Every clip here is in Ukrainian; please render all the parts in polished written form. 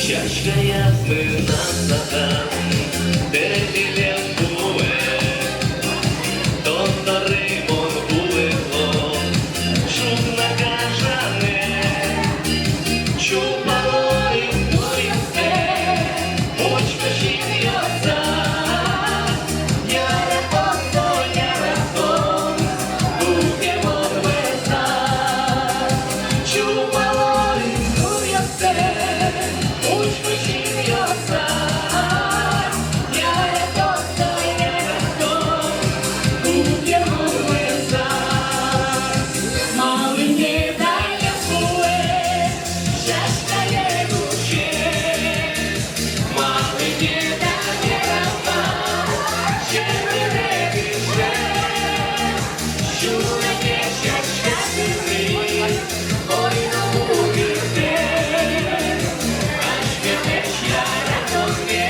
Чашка ясна сада, де білем буе, то Римон було, шумна кажане, чупало і дується, очка жін'яса, я репон, будемо веса, чупало і дується, очка жін'яса, я репон, будемо веса, мали не дає фуе, щастя є душе, мали не дає раба, ще не біже, чує не щастя землі, ой на увірте, аж вітеш я рятовне,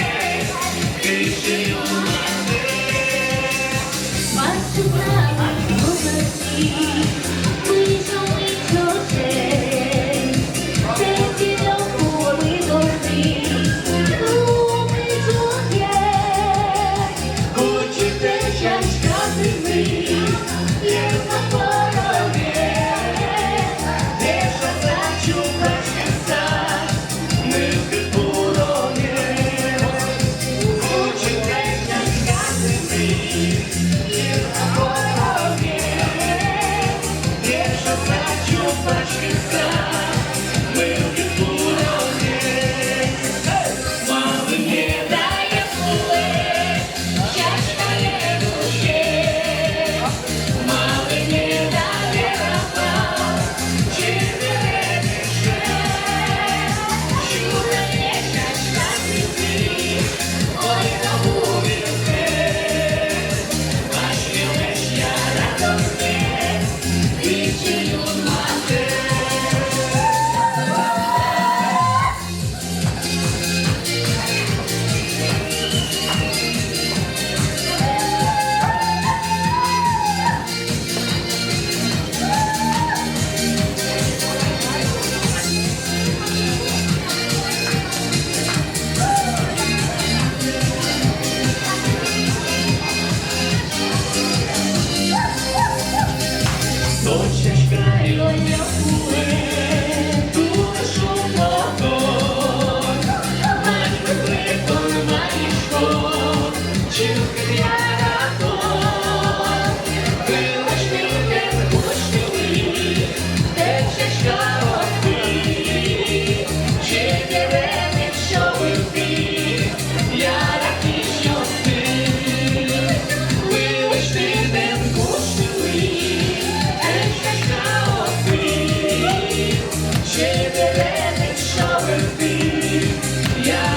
кришею мати. Бачу права області, вийшов із очей, третій довгої дорти, умить є. Хочете щастя землі, є на порогі, де шазачу прощаться, ми в порогі. Хочете щастя землі, є на порогі, де шазачу прощаться, ми в порогі. Мало не дає фуе, щастя є душе, мало не дає раба, чи не біже, чує не щастя землі, ой на увірте, аж вілеш я радосне, вічею мати. Дочечка й дуже шумно, мать викликом варішко, чілки я радон, вилиш тільки згущили, течечка води, чи дереві, що випі, я раки, що ти, вилиш тільки згущили, Yeah.